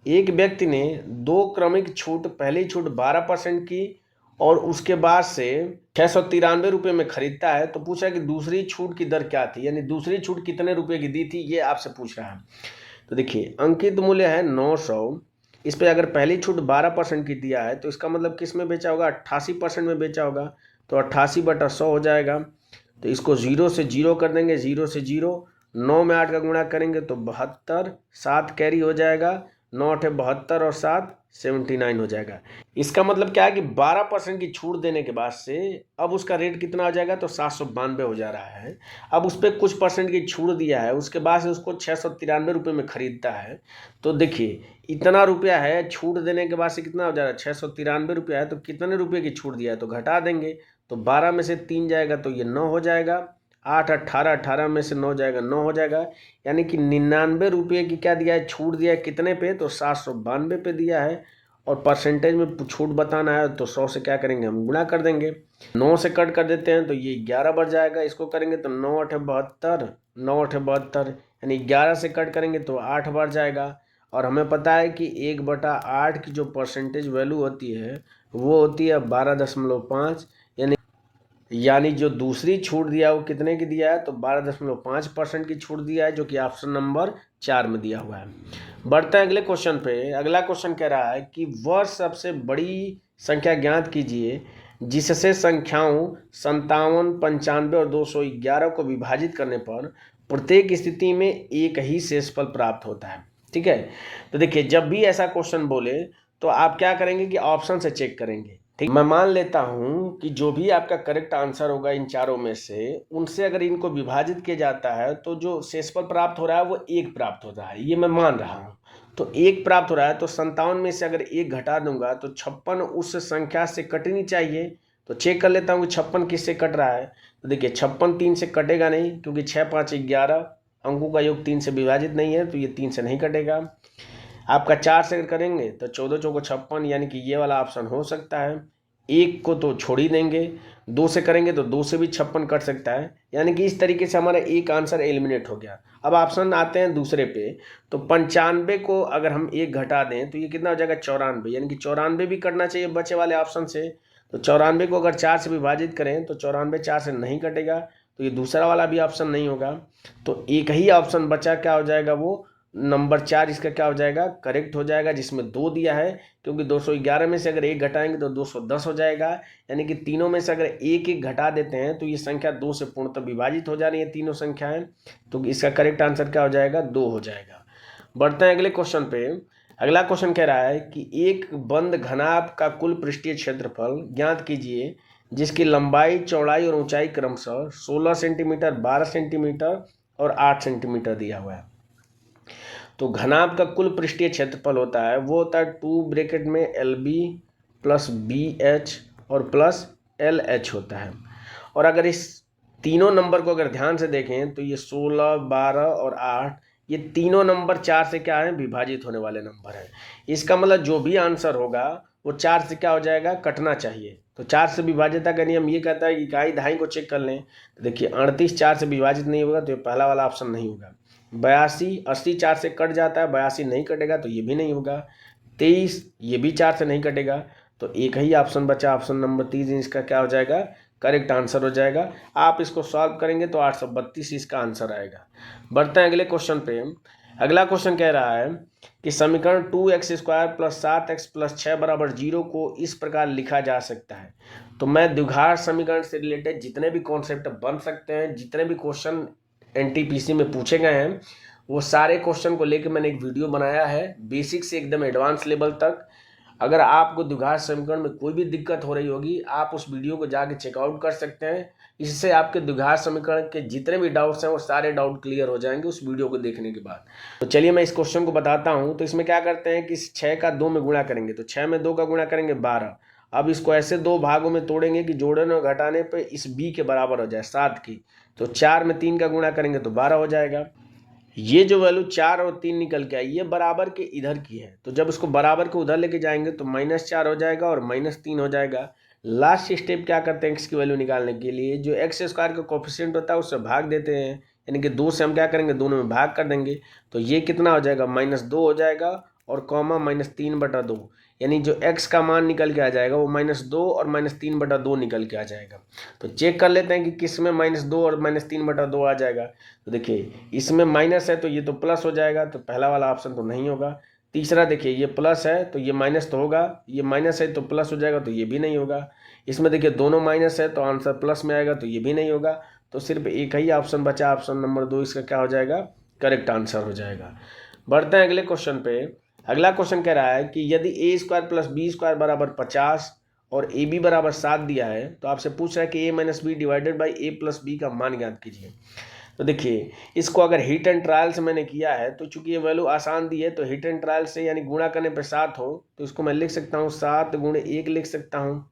एक व्यक्ति ने 2 क्रमिक छूट, पहली छूट 12% की और उसके बाद से 693 रुपये में खरीदता है। तो पूछा कि दूसरी छूट की दर क्या थी, यानी दूसरी छूट कितने रुपए की दी थी, ये आपसे पूछ रहा है। तो देखिए अंकित मूल्य है 900, इस पे अगर पहली छूट 12% की दिया है तो इसका मतलब किस में बेचा होगा, 88% में बेचा होगा। तो 88/100 हो जाएगा। तो इसको 0 से 0 कर देंगे, 0 से 0, 9 में 8 का गुणा करेंगे तो 72, 7 कैरी हो जाएगा, 9 8 72 और 7 79 हो जाएगा। इसका मतलब क्या है कि 12% की छूट देने के बाद से अब उसका रेट कितना हो जाएगा, तो 792 हो जा रहा है। अब उस पर कुछ परसेंट की छूट दिया है, उसके बाद से उसको 693 रुपये में खरीदता है। तो देखिए इतना रुपया है, छूट देने के बाद से कितना हो जा रहा है, 693 रुपया है। तो कितने रुपये की छूट दिया है तो घटा देंगे, तो 12 में से 3 जाएगा तो ये 9 हो जाएगा, 8 18, 18 में से 9 जाएगा, 9 हो जाएगा। यानी कि 99 रुपये की क्या दिया है, छूट दिया है कितने पे, तो 792 पे दिया है। और परसेंटेज में छूट बताना है तो 100 से क्या करेंगे, हम गुणा कर देंगे। 9 से कट कर देते हैं तो ये 11 बढ़ जाएगा, इसको करेंगे तो 9 8 72, 9 8 72, यानी 11 से कट करेंगे तो 8 बढ़ जाएगा। और हमें पता है कि 1/8 की जो परसेंटेज वैल्यू होती है वो होती है 12.5, यानी जो दूसरी छूट दिया है वो कितने की दिया है, तो 12.5% की छूट दिया है, जो कि ऑप्शन नंबर 4 में दिया हुआ है। बढ़ते हैं अगले क्वेश्चन पे। अगला क्वेश्चन कह रहा है कि वह सबसे बड़ी संख्या ज्ञात कीजिए जिससे संख्याओं 57, 95 और 211 को विभाजित करने पर प्रत्येक स्थिति में एक ही शेषफल प्राप्त होता है। ठीक है, तो देखिए जब भी ऐसा क्वेश्चन बोले तो आप क्या करेंगे कि ऑप्शन से चेक करेंगे। ठीक, मैं मान लेता हूं कि जो भी आपका करेक्ट आंसर होगा इन चारों में से, उनसे अगर इनको विभाजित किया जाता है तो जो शेषफल प्राप्त हो रहा है वो 1 प्राप्त होता है, ये मैं मान रहा हूं। तो 1 प्राप्त हो रहा है, तो 57 में से अगर 1 घटा दूंगा तो 56 उस संख्या से कटनी चाहिए। तो चेक कर लेता हूँ कि 56 किससे कट रहा है। तो देखिए 56 3 से कटेगा नहीं, क्योंकि 6 5 11 अंकों का योग 3 से विभाजित नहीं है, तो ये 3 से नहीं कटेगा। आपका 4 से करेंगे तो 14 चौको 56, यानी कि ये वाला ऑप्शन हो सकता है। 1 को तो छोड़ ही देंगे, 2 से करेंगे तो 2 से भी 56 कट सकता है, यानी कि इस तरीके से हमारा एक आंसर एलिमिनेट हो गया। अब ऑप्शन आते हैं दूसरे पे, तो 95 को अगर हम 1 घटा दें तो ये कितना हो जाएगा, 94, यानी कि 94 भी करना चाहिए बचे वाले ऑप्शन से। तो 94 को अगर 4 से विभाजित करें तो 94 4 से नहीं कटेगा, तो ये दूसरा वाला भी ऑप्शन नहीं होगा। तो एक ही ऑप्शन बचा, क्या हो जाएगा, वो नंबर 4 इसका क्या हो जाएगा, करेक्ट हो जाएगा, जिसमें 2 दिया है। क्योंकि 211 में से अगर 1 घटाएंगे तो 210 हो जाएगा, यानी कि तीनों में से अगर 1 1 घटा देते हैं तो ये संख्या 2 से पूर्णतः विभाजित हो जा रही है तीनों संख्याएं। तो इसका करेक्ट आंसर क्या हो जाएगा, 2 हो जाएगा। बढ़ते हैं अगले क्वेश्चन पे। अगला क्वेश्चन कह रहा है कि एक बंद घनाभ का कुल पृष्ठीय क्षेत्रफल ज्ञात कीजिए जिसकी लंबाई, चौड़ाई और ऊंचाई क्रमशः 16 सेंटीमीटर, 12 सेंटीमीटर और 8 सेंटीमीटर दिया हुआ है। तो घनाभ का कुल पृष्ठीय क्षेत्रफल होता है, वो होता है 2 ब्रैकेट में LB प्लस BH और प्लस LH होता है। और अगर इस तीनों नंबर को अगर ध्यान से देखें तो ये 16, 12 और 8, ये तीनों नंबर 4 से क्या है, विभाजित होने वाले नंबर हैं। इसका मतलब जो भी आंसर होगा वो 4 से क्या हो जाएगा, कटना चाहिए। तो 4 से विभाजित का नियम ये कहता है कि इकाई दहाई को चेक कर लें। तो देखिए 38 4 से विभाजित नहीं होगा, तो ये पहला वाला ऑप्शन नहीं होगा। 82, 80 4 से कट जाता है, 82 नहीं कटेगा, तो ये भी नहीं होगा। 23, ये भी 4 से नहीं कटेगा, तो एक ही ऑप्शन बचा, ऑप्शन नंबर 3, इसका क्या हो जाएगा, करेक्ट आंसर हो जाएगा। आप इसको सॉल्व करेंगे तो 832 इसका आंसर आएगा। बढ़ते हैं अगले क्वेश्चन पे। अगला क्वेश्चन कह रहा है कि समीकरण 2x² + 7x + 6 = 0 को इस प्रकार लिखा जा सकता है। तो मैं द्विघात समीकरण से रिलेटेड जितने भी कॉन्सेप्ट बन सकते हैं, जितने भी क्वेश्चन NTPC में पूछे गए हैं, वो सारे क्वेश्चन को लेकर मैंने एक वीडियो बनाया है, बेसिक से एकदम एडवांस लेवल तक। अगर आपको द्विघात समीकरण में कोई भी दिक्कत हो रही होगी, आप उस वीडियो को जाके चेकआउट कर सकते हैं। इससे आपके द्विघात समीकरण के जितने भी डाउट्स हैं वो सारे डाउट क्लियर हो जाएंगे उस वीडियो को देखने के बाद। तो चलिए मैं इस क्वेश्चन को बताता हूँ। तो इसमें क्या करते हैं कि 6 का 2 में गुणा करेंगे, तो 6 में 2 का गुणा करेंगे 12। अब इसको ऐसे 2 भागों में तोड़ेंगे कि जोड़ने और घटाने पे इस b के बराबर हो जाए 7 की। तो 4 में 3 का गुणा करेंगे तो 12 हो जाएगा। ये जो वैल्यू 4 और 3 निकल के आई, ये बराबर के इधर की है, तो जब इसको बराबर के उधर लेके जाएंगे तो -4 हो जाएगा और -3 हो जाएगा। लास्ट स्टेप क्या करते हैं, x की वैल्यू निकालने के लिए जो x² का कोफिशिएंट होता है उससे भाग देते हैं, यानी कि 2 से हम क्या करेंगे, दोनों में भाग कर देंगे। तो ये कितना हो जाएगा, -2 हो जाएगा और कॉमा -3/2, यानी जो x का मान निकल के आ जाएगा वो -2 और -3/2 निकल के आ जाएगा। तो चेक कर लेते हैं कि किस में -2 और -3/2 आ जाएगा। तो देखिए इसमें माइनस है तो ये तो प्लस हो जाएगा, तो पहला वाला ऑप्शन तो नहीं होगा। तीसरा देखिए ये प्लस है तो ये माइनस तो होगा, ये माइनस है तो प्लस हो जाएगा, तो ये भी नहीं होगा। इसमें देखिए दोनों माइनस है तो आंसर प्लस में आएगा, तो ये भी नहीं होगा। तो सिर्फ एक ही ऑप्शन बचा, ऑप्शन नंबर 2 इसका क्या हो जाएगा, करेक्ट आंसर हो जाएगा। बढ़ते हैं अगले क्वेश्चन पे। अगला क्वेश्चन कह रहा है कि यदि a² + b² = 50 और ab = 7 दिया है, तो आपसे पूछ रहा है कि a - b / a + b का मान ज्ञात कीजिए। तो देखिए इसको अगर हिट एंड ट्रायल से मैंने किया है, तो चूंकि ये वैल्यू आसान दी है तो हिट एंड ट्रायल से यानी गुणा करने पे 7 हो, तो इसको मैं लिख सकता हूँ 7 × 1 लिख सकता हूँ।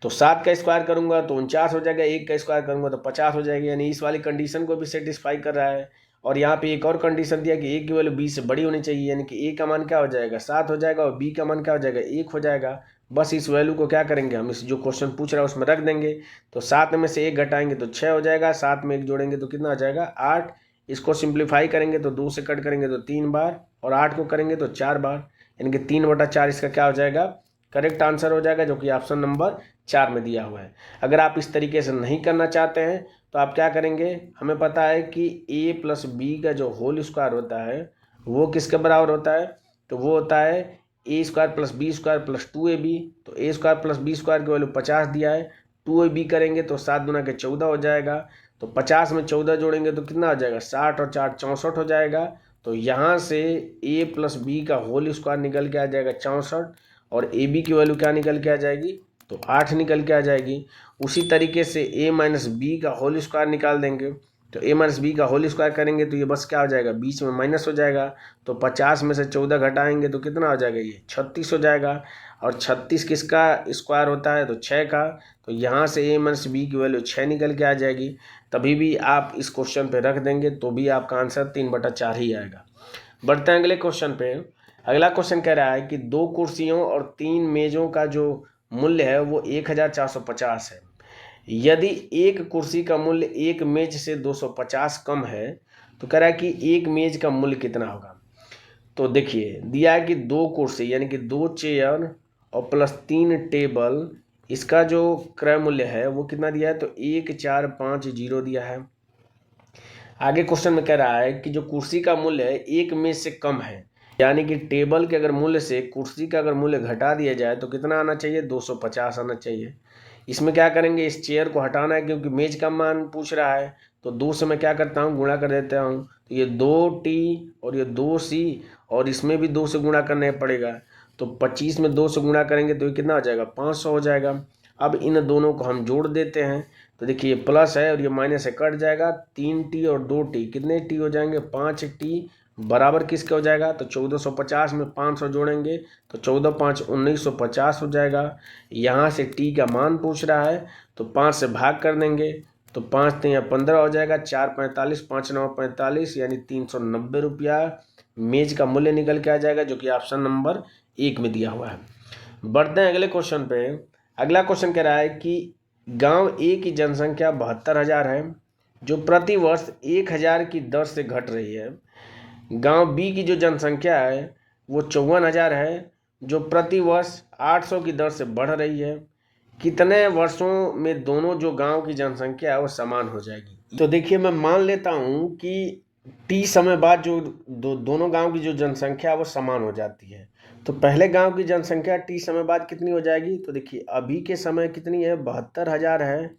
तो 7 का स्क्वायर करूंगा तो 49 हो जाएगा, 1 का स्क्वायर करूंगा तो 50 हो जाएगी, यानी इस वाली कंडीशन को भी सेटिस्फाई कर रहा है। और यहाँ पे एक और कंडीशन दिया कि a की वैल्यू b से बड़ी होनी चाहिए, यानी कि a का मान क्या हो जाएगा, 7 हो जाएगा और b का मान क्या हो जाएगा, 1 हो जाएगा। बस इस वैल्यू को क्या करेंगे, हम इस जो क्वेश्चन पूछ रहा है उसमें रख देंगे। तो 7 में से 1 घटाएंगे तो 6 हो जाएगा, 7 में 1 जोड़ेंगे तो कितना हो जाएगा, 8। इसको सिंप्लीफाई करेंगे तो 2 से कट करेंगे तो 3 बार, और 8 को करेंगे तो 4 बार, यानी कि 3/4 इसका क्या हो जाएगा, करेक्ट आंसर हो जाएगा, जो कि ऑप्शन नंबर 4 में दिया हुआ है। अगर आप इस तरीके से नहीं करना चाहते हैं तो आप क्या करेंगे, हमें पता है कि a + b का जो होल स्क्वायर होता है वो किसके बराबर होता है, तो वो होता है a² + b² + 2ab। तो a² + b² की वैल्यू 50 दिया है, 2ab करेंगे तो 7 × 14 हो जाएगा। तो 50 में 14 जोड़ेंगे तो कितना हो जाएगा, 60 और 4 64 हो जाएगा। तो यहाँ से a + b का होल स्क्वायर निकल के आ जाएगा 64, और ए बी की वैल्यू क्या निकल के आ जाएगी, तो 8 निकल के आ जाएगी। उसी तरीके से a - b का होल स्क्वायर निकाल देंगे, तो a - b का होल स्क्वायर करेंगे तो ये बस क्या हो जाएगा, बीच में माइनस हो जाएगा। तो 50 में से 14 घटाएंगे तो कितना हो जाएगा, ये 36 हो जाएगा। और 36 किसका स्क्वायर होता है, तो 6 का। तो यहाँ से a - b की वैल्यू 6 निकल के आ जाएगी। तभी भी आप इस क्वेश्चन पे रख देंगे तो भी आपका आंसर 3/4 ही आएगा। बढ़ते हैं अगले क्वेश्चन पे। अगला क्वेश्चन कह रहा है कि 2 कुर्सियों और 3 मेजों का जो मूल्य है वो 1450 है। यदि एक कुर्सी का मूल्य एक मेज से 250 कम है, तो कह रहा है कि एक मेज का मूल्य कितना होगा। तो देखिए दिया है कि 2 कुर्सी यानी कि 2 चेयर और प्लस 3 टेबल, इसका जो क्रय मूल्य है वो कितना दिया है, तो 1450 दिया है। आगे क्वेश्चन में कह रहा है कि जो कुर्सी का मूल्य है एक मेज से कम है, यानी कि टेबल के अगर मूल्य से कुर्सी का अगर मूल्य घटा दिया जाए तो कितना आना चाहिए, 250 आना चाहिए। इसमें क्या करेंगे, इस चेयर को हटाना है क्योंकि मेज का मान पूछ रहा है। तो 2 से मैं क्या करता हूँ, गुणा कर देता हूँ। तो ये 2t और ये 2c, और इसमें भी 2 से गुणा करना पड़ेगा। तो 25 में 2 से गुणा करेंगे तो ये कितना हो जाएगा, 500 हो जाएगा। अब इन दोनों को हम जोड़ देते हैं। तो देखिए ये प्लस है और ये माइनस है, कट जाएगा। 3t और 2t, कितने t हो जाएंगे, 5t बराबर किसके हो जाएगा, तो 1450 में 500 जोड़ेंगे तो 14 × 5 = 1950 हो जाएगा। यहाँ से t का मान पूछ रहा है तो 5 से भाग कर देंगे तो 5 × 3 = 15 हो जाएगा। 4 × 45, 5 × 9 = 45, यानी 390 रुपया मेज का मूल्य निकल के आ जाएगा, जो कि ऑप्शन नंबर 1 में दिया हुआ है। बढ़ते हैं अगले क्वेश्चन पे। अगला क्वेश्चन कह रहा है कि गांव ए की जनसंख्या 72,000 है, जो प्रति वर्ष 1,000 की दर से घट रही है। गांव बी की जो जनसंख्या है वो 54,000 है, जो प्रति वर्ष 800 की दर से बढ़ रही है। कितने वर्षों में दोनों जो गांव की जनसंख्या है वो समान हो जाएगी। तो देखिए मैं मान लेता हूँ कि टी समय बाद जो दोनों गांव की जो जनसंख्या है वो समान हो जाती है। तो पहले गांव की जनसंख्या टी समय बाद कितनी हो जाएगी, तो देखिए अभी के समय कितनी है, 72,000 है,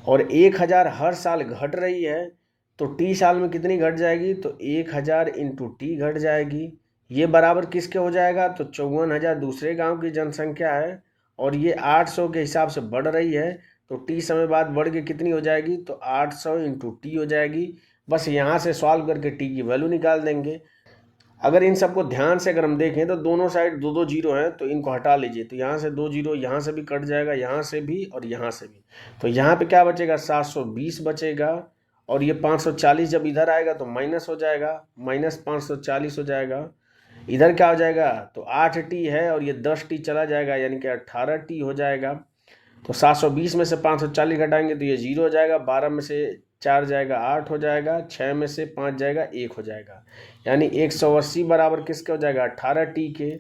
और 1,000 हर साल घट रही है। तो टी साल में कितनी घट जाएगी, तो 1,000 × टी घट जाएगी। ये बराबर किसके हो जाएगा, तो 54,000 दूसरे गांव की जनसंख्या है, और ये 800 के हिसाब से बढ़ रही है। तो टी समय बाद बढ़ के कितनी हो जाएगी, तो 800 × टी हो जाएगी। बस यहाँ से सॉल्व करके टी की वैल्यू निकाल देंगे। अगर इन सबको ध्यान से अगर हम देखें तो दोनों साइड 2-2 जीरो हैं, तो इनको हटा लीजिए। तो यहाँ से 2 जीरो, यहाँ से भी कट जाएगा, यहाँ से भी और यहाँ से भी। तो यहाँ पे क्या बचेगा, 720 बचेगा। और ये 540 जब इधर आएगा तो माइनस हो जाएगा, -540 हो जाएगा। इधर क्या हो जाएगा, तो 8t है और ये 10t चला जाएगा, यानी कि 18t हो जाएगा। तो 720 में से 540 घटाएंगे तो ये 0 हो जाएगा। 12 में से 4 जाएगा 8 हो जाएगा, 6 में से 5 जाएगा 1 हो जाएगा, यानी 180 बराबर किसके हो जाएगा 18t के।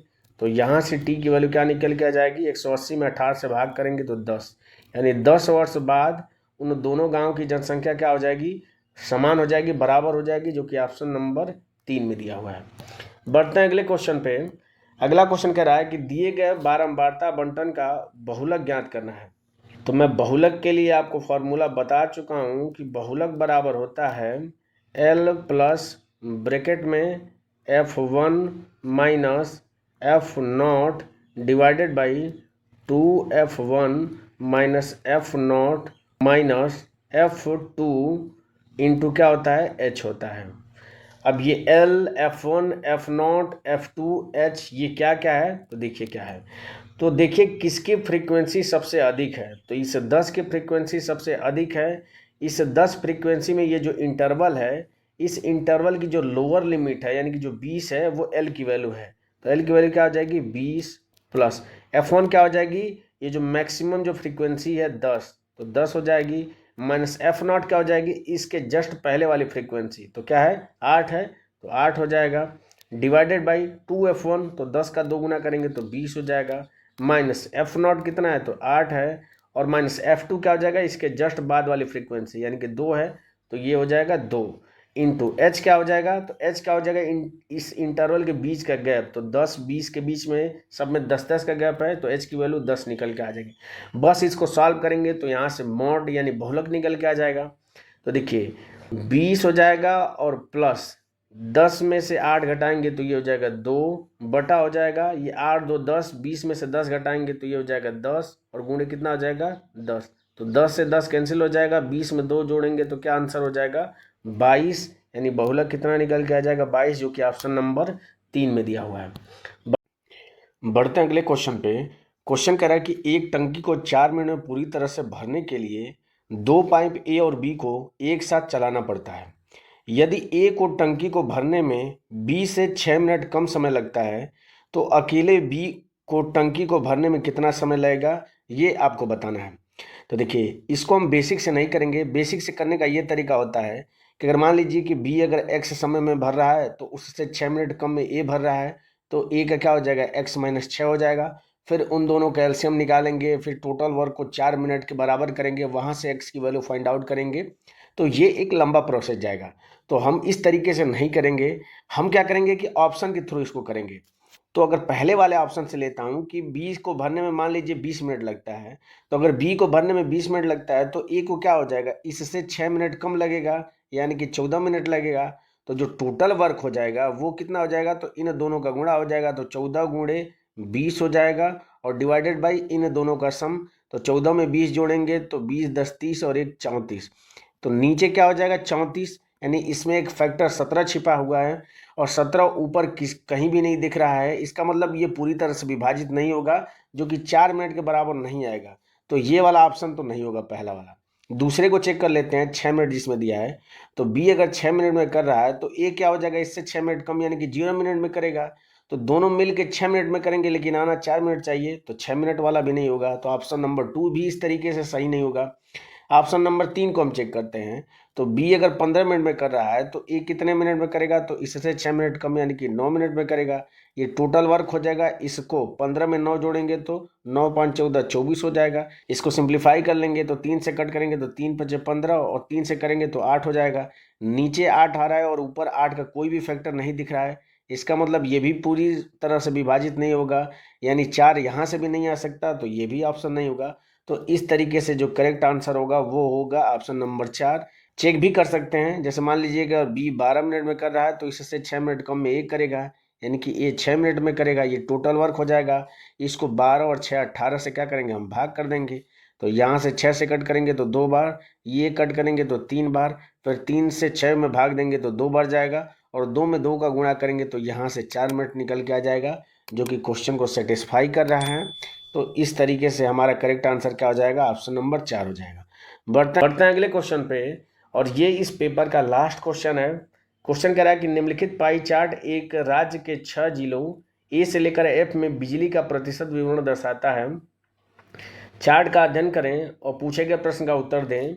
तो यहाँ से t की वैल्यू क्या निकल के आ जाएगी, 180 में 18 से भाग करेंगे तो 10, यानी 10 वर्ष बाद उन दोनों गाँव की जनसंख्या क्या हो जाएगी, समान हो जाएगी, बराबर हो जाएगी, जो कि ऑप्शन नंबर 3 में दिया हुआ है। बढ़ते हैं अगले क्वेश्चन पे। अगला क्वेश्चन कह रहा है कि दिए गए बारंबारता बंटन का बहुलक ज्ञात करना है। तो मैं बहुलक के लिए आपको फॉर्मूला बता चुका हूँ कि बहुलक बराबर होता है L प्लस ब्रैकेट में F1 minus F0 divided by 2F1 minus F0 minus F2 into क्या होता है H होता है। अब ये L, F1, F0, F2, H ये क्या क्या है, तो देखिए क्या है। तो देखिए किसकी फ्रीक्वेंसी सबसे अधिक है, तो इस 10 की फ्रीक्वेंसी सबसे अधिक है। इस 10 फ्रीक्वेंसी में ये जो इंटरवल है, इस इंटरवल की जो लोअर लिमिट है यानी कि जो 20 है वो L की वैल्यू है। तो L की वैल्यू क्या हो जाएगी 20 प्लस F1 क्या हो जाएगी, ये जो मैक्सिमम जो फ्रीक्वेंसी है 10, तो 10 हो जाएगी, माइनस F0 क्या हो जाएगी, इसके जस्ट पहले वाली फ्रीक्वेंसी तो क्या है 8 है, तो 8 हो जाएगा, डिवाइडेड बाई 2F1, तो 10 का 2 गुना करेंगे तो 20 हो जाएगा, माइनस F0 कितना है तो 8 है, और माइनस F2 क्या हो जाएगा, इसके जस्ट बाद वाली फ्रीक्वेंसी यानी कि 2 है, तो ये हो जाएगा 2 इंटू H क्या हो जाएगा, तो H क्या हो जाएगा इस इंटरवल के बीच का गैप, तो 10-20 के बीच में सब में 10-10 का गैप है, तो H की वैल्यू 10 निकल के आ जाएगी। बस इसको सॉल्व करेंगे तो यहाँ से मॉड यानी बहुलक निकल के आ जाएगा। तो देखिए 20 हो जाएगा और प्लस 10 में से 8 घटाएंगे तो ये हो जाएगा 2 बटा हो जाएगा, ये 8 2 10, 20 में से 10 घटाएंगे तो ये हो जाएगा 10, और गुणे कितना हो जाएगा 10, तो 10 से 10 कैंसिल हो जाएगा, 20 में 2 जोड़ेंगे तो क्या आंसर हो जाएगा 22, यानी बहुलक कितना निकल के आ जाएगा 22, जो कि ऑप्शन नंबर 3 में दिया हुआ है। बढ़ते हैं अगले क्वेश्चन पे। क्वेश्चन कह रहा है कि एक टंकी को 4 मिनट में पूरी तरह से भरने के लिए 2 पाइप ए और बी को एक साथ चलाना पड़ता है। यदि ए को टंकी को भरने में बी से 6 मिनट कम समय लगता है तो अकेले बी को टंकी को भरने में कितना समय लगेगा, ये आपको बताना है। तो देखिए इसको हम बेसिक से नहीं करेंगे। बेसिक से करने का ये तरीका होता है कि अगर मान लीजिए कि बी अगर x समय में भर रहा है तो उससे 6 मिनट कम में ए भर रहा है, तो ए का क्या हो जाएगा x माइनस 6 हो जाएगा। फिर उन दोनों का एलसीएम निकालेंगे, फिर टोटल वर्क को 4 मिनट के बराबर करेंगे, वहाँ से x की वैल्यू फाइंड आउट करेंगे। तो ये एक लंबा प्रोसेस जाएगा, तो हम इस तरीके से नहीं करेंगे। हम क्या करेंगे कि ऑप्शन के थ्रू इसको करेंगे। तो अगर पहले वाले ऑप्शन से लेता हूँ कि बी को भरने में मान लीजिए 20 मिनट लगता है, तो अगर बी को भरने में 20 मिनट लगता है तो ए को क्या हो जाएगा, इससे 6 मिनट कम लगेगा यानी कि 14 मिनट लगेगा। तो जो टोटल वर्क हो जाएगा वो कितना हो जाएगा, तो इन दोनों का गुणा हो जाएगा, तो 14 गुणे 20 हो जाएगा, और डिवाइडेड बाई इन दोनों का सम, तो 14 में 20 जोड़ेंगे तो 20 10 30 और 1 34, तो नीचे क्या हो जाएगा 34, यानी इसमें एक फैक्टर 17 छिपा हुआ है और 17 ऊपर कहीं भी नहीं दिख रहा है। इसका मतलब ये पूरी तरह से विभाजित नहीं होगा, जो कि 4 मिनट के बराबर नहीं आएगा। तो ये वाला ऑप्शन तो नहीं होगा पहला वाला। दूसरे को चेक कर लेते हैं, 6 मिनट जिसमें दिया है, तो बी अगर 6 मिनट में कर रहा है तो ए क्या हो जाएगा इससे 6 मिनट कम यानी कि 0 मिनट में करेगा। तो दोनों मिल के 6 मिनट में करेंगे, लेकिन आना 4 मिनट चाहिए, तो 6 मिनट वाला भी नहीं होगा। तो ऑप्शन नंबर 2 भी इस तरीके से सही नहीं होगा। ऑप्शन नंबर 3 को हम चेक करते हैं, तो बी अगर 15 मिनट में कर रहा है तो ए कितने मिनट में करेगा, तो इससे 6 मिनट कम यानी कि 9 मिनट में करेगा। ये टोटल वर्क हो जाएगा, इसको 15 में 9 जोड़ेंगे तो 9 5 14 24 हो जाएगा। इसको सिंप्लीफाई कर लेंगे तो 3 से कट करेंगे तो 3 5 15, और 3 से करेंगे तो 8 हो जाएगा। नीचे 8 आ रहा है और ऊपर 8 का कोई भी फैक्टर नहीं दिख रहा है, इसका मतलब ये भी पूरी तरह से विभाजित नहीं होगा, यानी 4 यहाँ से भी नहीं आ सकता, तो ये भी ऑप्शन नहीं होगा। तो इस तरीके से जो करेक्ट आंसर होगा वो होगा ऑप्शन नंबर 4। चेक भी कर सकते हैं, जैसे मान लीजिएगा बी 12 मिनट में कर रहा है तो इससे 6 मिनट कम में ए करेगा, यानी कि ए 6 मिनट में करेगा। ये टोटल वर्क हो जाएगा, इसको 12 और 6 18 से क्या करेंगे हम भाग कर देंगे। तो यहाँ से 6 से कट करेंगे तो 2 बार, ये कट करेंगे तो 3 बार, फिर 3 से 6 में भाग देंगे तो 2 बार जाएगा, और 2 में 2 का गुणा करेंगे तो यहाँ से 4 मिनट निकल के आ जाएगा, जो कि क्वेश्चन को सेटिस्फाई कर रहा है। तो इस तरीके से हमारा करेक्ट आंसर क्या हो जाएगा, ऑप्शन नंबर 4 हो जाएगा। बढ़ते हैं अगले क्वेश्चन पे, और ये इस पेपर का लास्ट क्वेश्चन है। क्वेश्चन कह रहा है कि निम्नलिखित पाई चार्ट एक राज्य के 6 जिलों ए से लेकर एफ में बिजली का प्रतिशत विवरण दर्शाता है। चार्ट का अध्ययन करें और पूछे गए प्रश्न का उत्तर दें।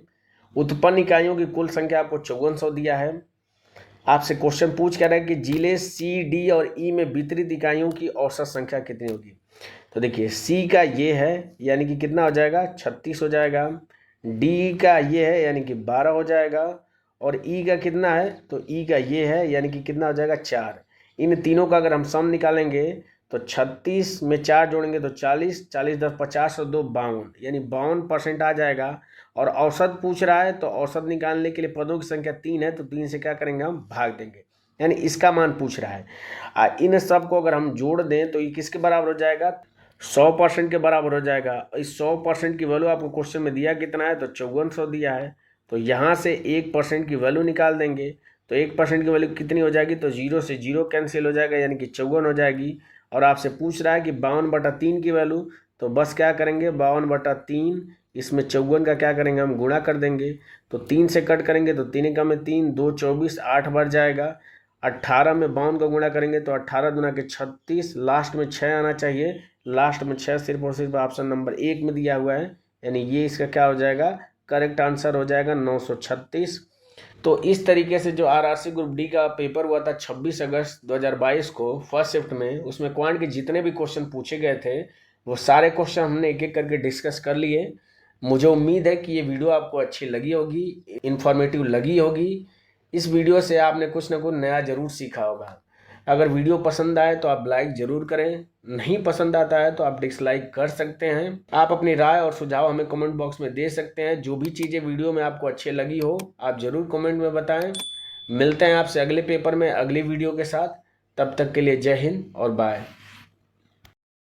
उत्पन्न इकाइयों की कुल संख्या आपको 5400 दिया है। आपसे क्वेश्चन पूछ क्या रहा है कि जिले सी, डी और ई में वितरित इकाइयों की औसत संख्या कितनी होगी। तो देखिए सी का ये है यानी कि कितना हो जाएगा 36 हो जाएगा, डी का ये है यानी कि 12 हो जाएगा, और ई का कितना है तो ई का ये है यानी कि कितना हो जाएगा 4। इन तीनों का अगर हम सम निकालेंगे तो 36 में 4 जोड़ेंगे तो 40, 40 10 50 और 2 52, यानी 52% आ जाएगा। और औसत पूछ रहा है तो औसत निकालने के लिए पदों की संख्या 3 है तो 3 से क्या करेंगे हम भाग देंगे, यानी इसका मान पूछ रहा है। इन सब को अगर हम जोड़ दें तो ये किसके बराबर हो जाएगा 100% के बराबर हो जाएगा। इस 100% की वैल्यू आपको क्वेश्चन में दिया कितना है तो 5400 दिया है, तो यहाँ से 1% की वैल्यू निकाल देंगे तो 1% की वैल्यू कितनी हो जाएगी तो 0 से 0 कैंसिल हो जाएगा यानी कि 54 हो जाएगी। और आपसे पूछ रहा है कि 52/3 की वैल्यू, तो बस क्या करेंगे 52/3 इसमें 54 का क्या करेंगे हम गुणा कर देंगे, तो 3 से कट करेंगे तो 3 का में 3, 2 24, 8 बार जाएगा। 18 में 52 का गुणा करेंगे तो 18 दूना के 36, लास्ट में 6 आना चाहिए, लास्ट में 6 सिर्फ और सिर्फ ऑप्शन नंबर 1 में दिया हुआ है, यानी ये इसका क्या हो जाएगा करेक्ट आंसर हो जाएगा 936। तो इस तरीके से जो आरआरसी ग्रुप डी का पेपर हुआ था 26 अगस्त 2022 को फर्स्ट शिफ्ट में, उसमें क्वांट के जितने भी क्वेश्चन पूछे गए थे वो सारे क्वेश्चन हमने एक एक करके डिस्कस कर लिए। मुझे उम्मीद है कि ये वीडियो आपको अच्छी लगी होगी, इन्फॉर्मेटिव लगी होगी। इस वीडियो से आपने कुछ ना कुछ नया ज़रूर सीखा होगा। अगर वीडियो पसंद आए तो आप लाइक ज़रूर करें, नहीं पसंद आता है तो आप डिसलाइक कर सकते हैं। आप अपनी राय और सुझाव हमें कमेंट बॉक्स में दे सकते हैं। जो भी चीज़ें वीडियो में आपको अच्छी लगी हो आप ज़रूर कमेंट में बताएं। मिलते हैं आपसे अगले पेपर में अगली वीडियो के साथ, तब तक के लिए जय हिंद और बाय।